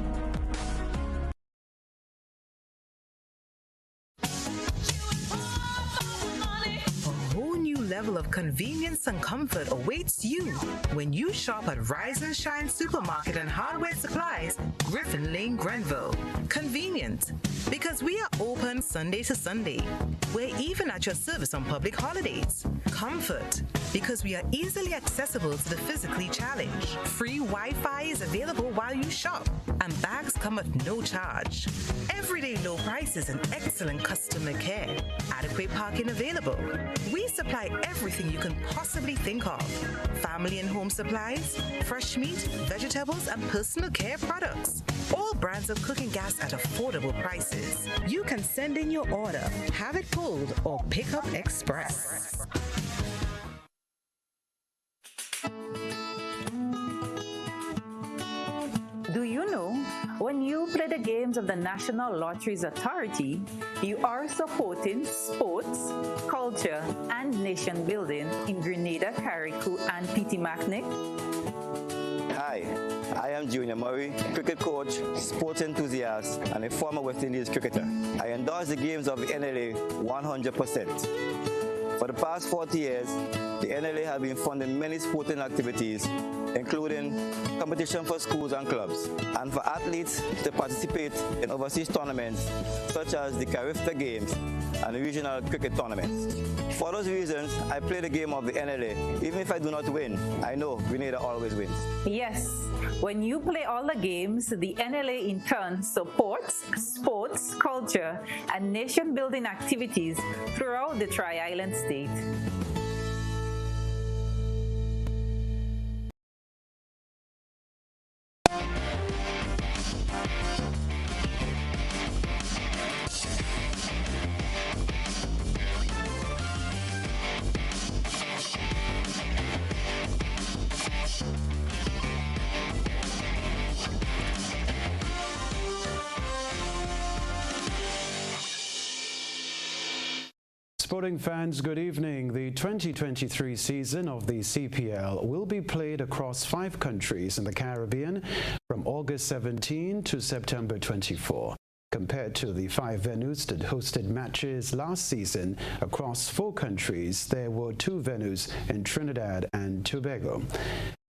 Level of convenience and comfort awaits you when you shop at Rise and Shine Supermarket and Hardware Supplies, Griffin Lane, Grenville. Convenient, because we are open Sunday to Sunday. We're even at your service on public holidays. Comfort, because we are easily accessible to the physically challenged. Free Wi-Fi is available while you shop, and bags come at no charge. Everyday low prices and excellent customer care. Adequate parking available. We supply everything you can possibly think of. Family and home supplies, fresh meat, vegetables, and personal care products. All brands of cooking gas at affordable prices. You can send in your order, have it pulled, or pick up express. Do you know, when you play the games of the National Lotteries Authority, you are supporting sports, culture, and nation building in Grenada, Carriacou, and Petit-Martinique? Hi, I am Junior Murray, cricket coach, sports enthusiast, and a former West Indies cricketer. I endorse the games of the NLA 100%. For the past 40 years, the NLA has been funding many sporting activities, including competition for schools and clubs, and for athletes to participate in overseas tournaments such as the Carifta Games and regional cricket tournaments. For those reasons, I play the game of the NLA. Even if I do not win, I know Grenada always wins. Yes, when you play all the games, the NLA in turn supports sports, culture, and nation-building activities throughout the Tri-Island state. Sporting fans, good evening. The 2023 season of the CPL will be played across 5 countries in the Caribbean from August 17 to September 24. Compared to the 5 venues that hosted matches last season across 4 countries, there were 2 venues in Trinidad and Tobago.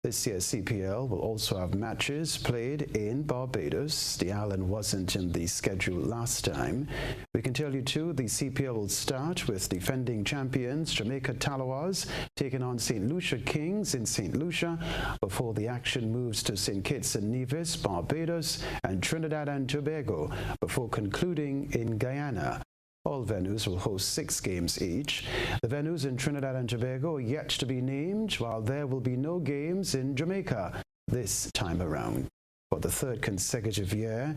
This year's CPL will also have matches played in Barbados. The island wasn't in the schedule last time. We can tell you too, the CPL will start with defending champions Jamaica Talawas taking on St. Lucia Kings in St. Lucia before the action moves to St. Kitts and Nevis, Barbados, and Trinidad and Tobago before concluding in Guyana. All venues will host 6 games each. The venues in Trinidad and Tobago are yet to be named, while there will be no games in Jamaica this time around. For the 3rd consecutive year,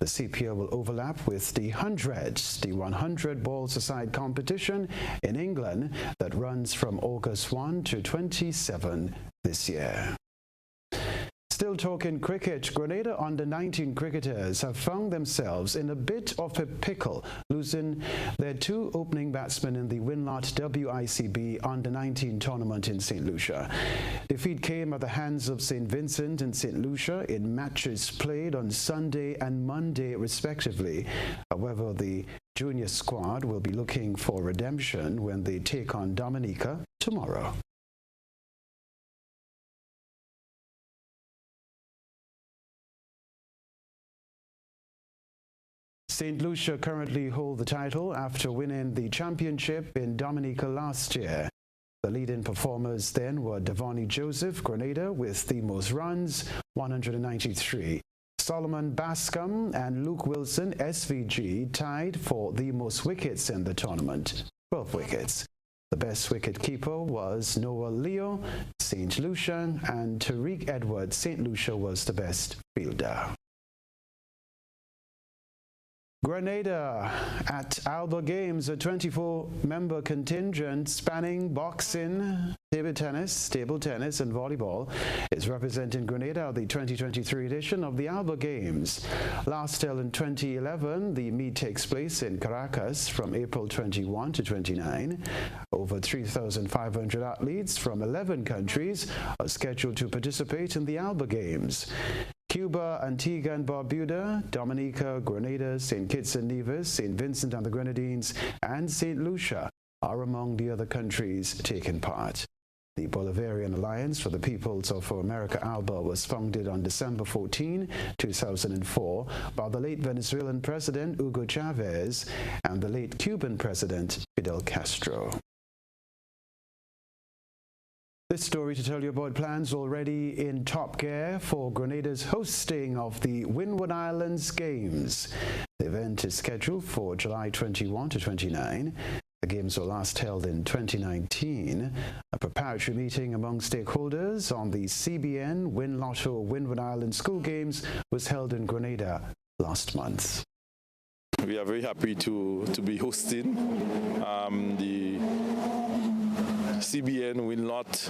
the CPL will overlap with the 100s, the 100 balls-a-side competition in England that runs from August 1 to 27 this year. Still talking cricket, Grenada under-19 cricketers have found themselves in a bit of a pickle, losing their 2 opening batsmen in the Winlot WICB under-19 tournament in St. Lucia. Defeat came at the hands of St. Vincent and St. Lucia in matches played on Sunday and Monday respectively. However, the junior squad will be looking for redemption when they take on Dominica tomorrow. St. Lucia currently hold the title after winning the championship in Dominica last year. The leading performers then were Devonnie Joseph, Grenada, with the most runs, 193. Solomon Bascom and Luke Wilson, SVG, tied for the most wickets in the tournament, 12 wickets. The best wicket-keeper was Noah Leo, St. Lucia, and Tariq Edwards. St. Lucia was the best fielder. Grenada at Alba Games, a 24-member contingent spanning boxing, table tennis, and volleyball is representing Grenada at the 2023 edition of the Alba Games. Last held in 2011, the meet takes place in Caracas from April 21 to 29. Over 3,500 athletes from 11 countries are scheduled to participate in the Alba Games. Cuba, Antigua and Barbuda, Dominica, Grenada, St. Kitts and Nevis, St. Vincent and the Grenadines, and St. Lucia are among the other countries taking part. The Bolivarian Alliance for the Peoples of America Alba was founded on December 14, 2004 by the late Venezuelan President Hugo Chavez and the late Cuban President Fidel Castro. This story to tell you about plans already in top gear for Grenada's hosting of the Windward Islands Games. The event is scheduled for July 21 to 29. The Games were last held in 2019. A preparatory meeting among stakeholders on the CBN Win Lotto Windward Islands School Games was held in Grenada last month. We are very happy to be hosting the CBN Win-Lot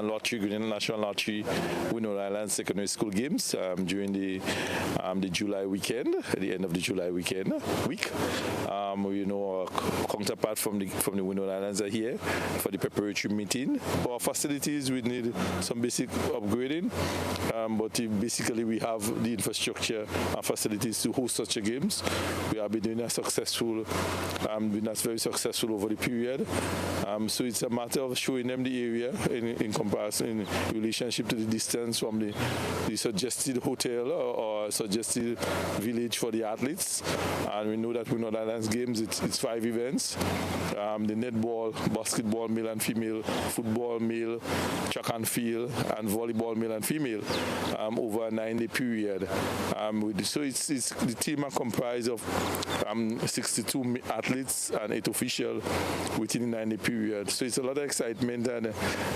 Lottery, Grenada National Lottery, Windward Islands Secondary School Games during the July weekend, the end of the July week. We know our counterpart from the Windward Islands are here for the preparatory meeting. For our facilities, we need some basic upgrading, but basically we have the infrastructure and facilities to host such a games. We have been doing that very successful over the period. So it's a matter of showing them the area in comparison, in relationship to the distance from the suggested hotel or suggested village for the athletes. And we know that Windward Islands Games, it's 5 events. The netball, basketball, male and female, football, male, track and field, and volleyball, male and female, over a 9-day period. So the team are comprised of 62 athletes and 8 officials within the 9-day period. So it's a lot of excitement and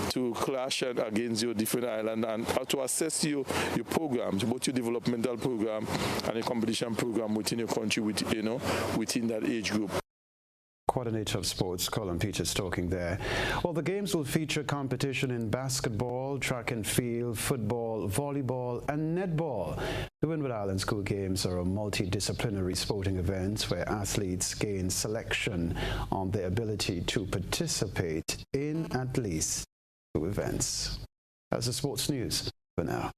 to clash against your different islands and to assess your programs, both your developmental program and your competition program within your country, within that age group. Coordinator of Sports, Colin Peters, talking there. Well, the games will feature competition in basketball, track and field, football, volleyball, and netball. The Windward Islands School Games are a multidisciplinary sporting event where athletes gain selection on their ability to participate in at least 2 events. That's the sports news for now.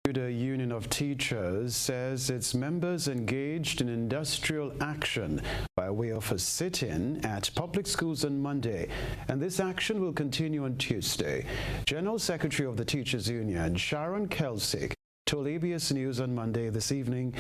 The Union of Teachers says its members engaged in industrial action by way of a sit-in at public schools on Monday, and this action will continue on Tuesday. General Secretary of the Teachers Union, Sharon Kelsick, told ABS News on Monday this evening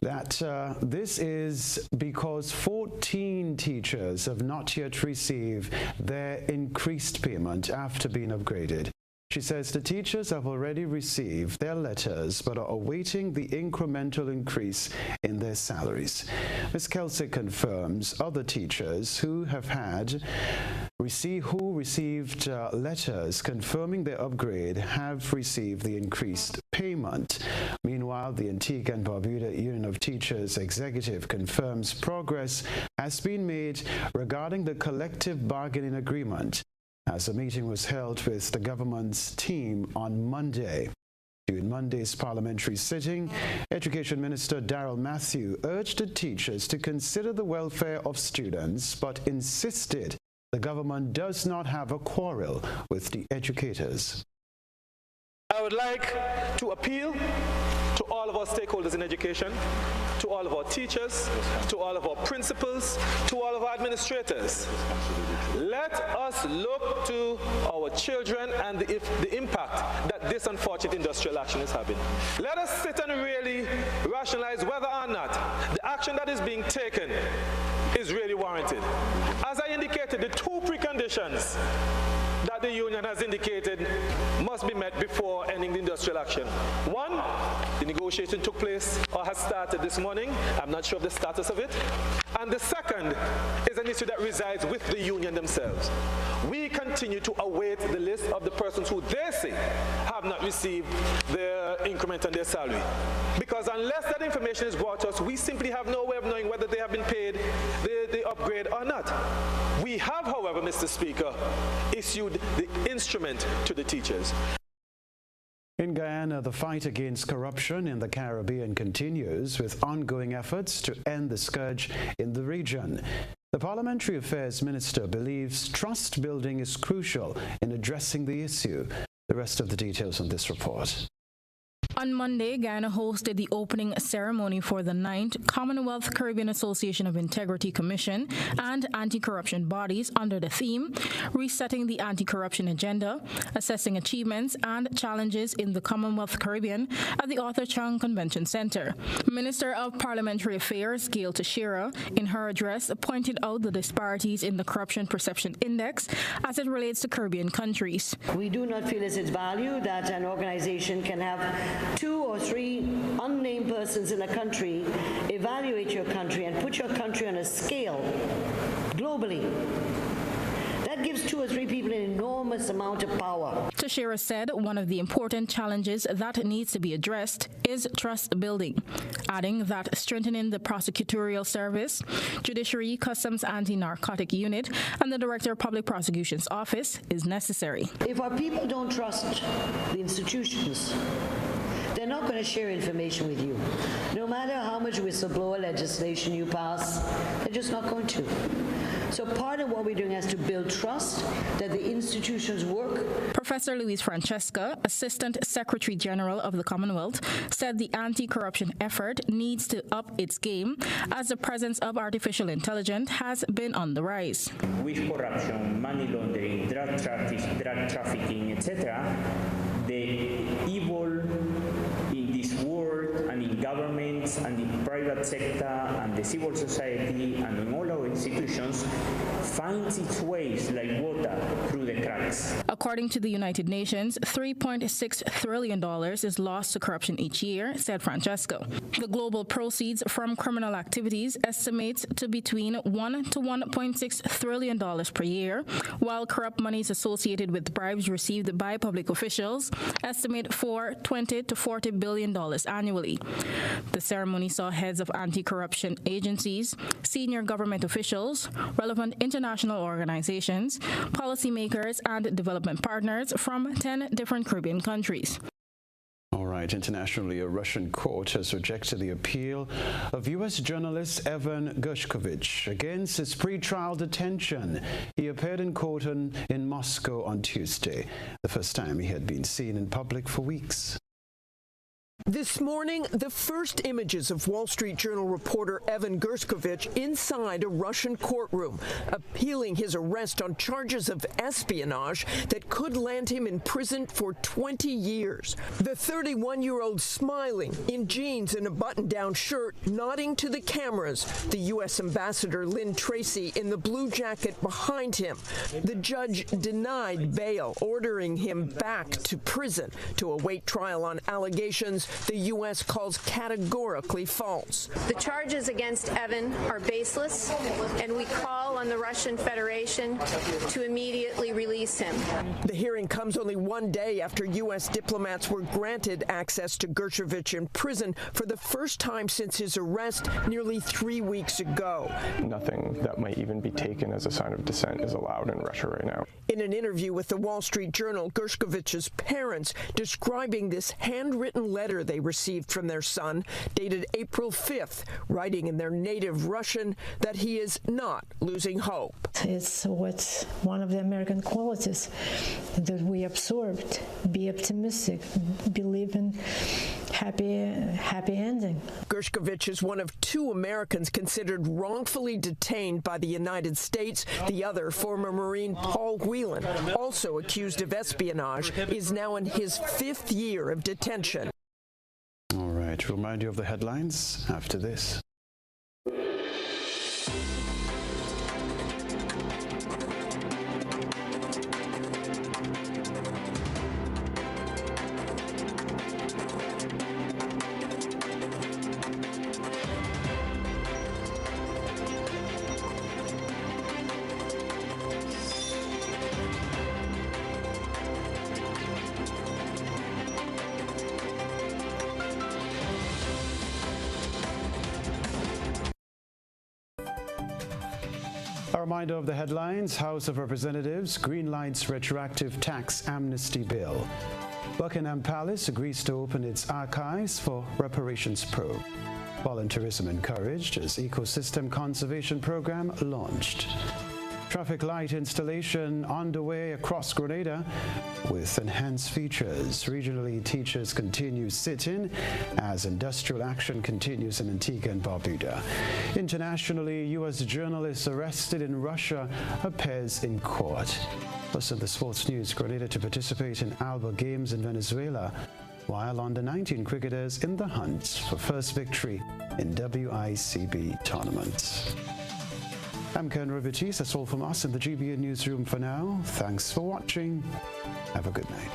that this is because 14 teachers have not yet received their increased payment after being upgraded. She says the teachers have already received their letters but are awaiting the incremental increase in their salaries. Ms. Kelsick confirms other teachers who received letters confirming their upgrade have received the increased payment. Meanwhile, the Antigua and Barbuda Union of Teachers executive confirms progress has been made regarding the collective bargaining agreement as a meeting was held with the government's team on Monday. During Monday's parliamentary sitting, Education Minister Darrell Matthew urged the teachers to consider the welfare of students, but insisted the government does not have a quarrel with the educators. I would like to appeal to all of our stakeholders in education, to all of our teachers, to all of our principals, to all of our administrators. Let us look to our children and the impact that this unfortunate industrial action is having. Let us sit and really rationalize whether or not the action that is being taken is really warranted. As I indicated, the two preconditions that the union has indicated must be met before ending the industrial action. One, the negotiation took place or has started this morning. I'm not sure of the status of it. And the second is an issue that resides with the union themselves. We continue to await the list of the persons who they say have not received their increment on their salary. Because unless that information is brought to us, we simply have no way of knowing whether they have been paid the upgrade or not. We have, however, Mr. Speaker, issued the instrument to the teachers. In Guyana, the fight against corruption in the Caribbean continues with ongoing efforts to end the scourge in the region. The Parliamentary Affairs Minister believes trust building is crucial in addressing the issue. The rest of the details on this report. On Monday, Guyana hosted the opening ceremony for the 9th Commonwealth Caribbean Association of Integrity Commission and anti-corruption bodies under the theme, Resetting the Anti-Corruption Agenda, Assessing Achievements and Challenges in the Commonwealth Caribbean at the Arthur Chang Convention Center. Minister of Parliamentary Affairs, Gail Teixeira, in her address, pointed out the disparities in the Corruption Perception Index as it relates to Caribbean countries. We do not feel it's its value that an organization can have 2 or 3 unnamed persons in a country evaluate your country and put your country on a scale globally. That gives 2 or 3 people an enormous amount of power. Teixeira said one of the important challenges that needs to be addressed is trust building, adding that strengthening the prosecutorial service, Judiciary, Customs Anti-Narcotic Unit, and the Director of Public Prosecution's Office is necessary. If our people don't trust the institutions, they're not going to share information with you. No matter how much whistleblower legislation you pass, they're just not going to. So part of what we're doing is to build trust that the institutions work. Professor Louise Francesca, Assistant Secretary General of the Commonwealth, said the anti-corruption effort needs to up its game as the presence of artificial intelligence has been on the rise. With corruption, money laundering, drug trafficking, etc., the evil in this world and in governments and in private sector and the civil society and in all our institutions finds its ways like water through the cracks. According to the United Nations, $3.6 trillion is lost to corruption each year, said Francesco. The global proceeds from criminal activities estimates to between $1 to $1.6 trillion per year, while corrupt monies associated with bribes received by public officials estimate for $20 to $40 billion annually. The ceremony saw heads of anti-corruption agencies, senior government officials, relevant international organizations, policymakers, and development partners from 10 different Caribbean countries. All right, internationally, a Russian court has rejected the appeal of U.S. journalist Evan Gershkovich against his pre-trial detention. He appeared in court in Moscow on Tuesday, the first time he had been seen in public for weeks. This morning, the first images of Wall Street Journal reporter Evan Gershkovich inside a Russian courtroom, appealing his arrest on charges of espionage that could land him in prison for 20 years. The 31-year-old smiling, in jeans and a button-down shirt, nodding to the cameras, the U.S. Ambassador Lynn Tracy in the blue jacket behind him. The judge denied bail, ordering him back to prison to await trial on allegations allegations the U.S. calls categorically false. The charges against Evan are baseless, and we call on the Russian Federation to immediately release him. The hearing comes only one day after U.S. diplomats were granted access to Gershkovich in prison for the first time since his arrest nearly 3 weeks ago. Nothing that might even be taken as a sign of dissent is allowed in Russia right now. In an interview with the Wall Street Journal, Gershkovich's parents describing this handwritten letter they received from their son, dated April 5th, writing in their native Russian that he is not losing hope. It's what's one of the American qualities that we absorbed. Be optimistic, believe in happy ending. Gershkovich is one of 2 Americans considered wrongfully detained by the United States. The other, former Marine Paul Whelan, also accused of espionage, is now in his 5th year of detention. All right, we'll remind you of the headlines after this. A reminder of the headlines. House of Representatives greenlights retroactive tax amnesty bill. Buckingham Palace agrees to open its archives for reparations probe. Volunteerism encouraged as ecosystem conservation program launched. Traffic light installation underway across Grenada with enhanced features. Regionally, teachers continue sit-in as industrial action continues in Antigua and Barbuda. Internationally, U.S. journalist arrested in Russia appears in court. Plus in the sports news, Grenada to participate in Alba Games in Venezuela, while under-19 cricketers in the hunt for first victory in WICB tournament. I'm Kenroy, Baptiste. That's all from us in the GBN newsroom for now. Thanks for watching. Have a good night.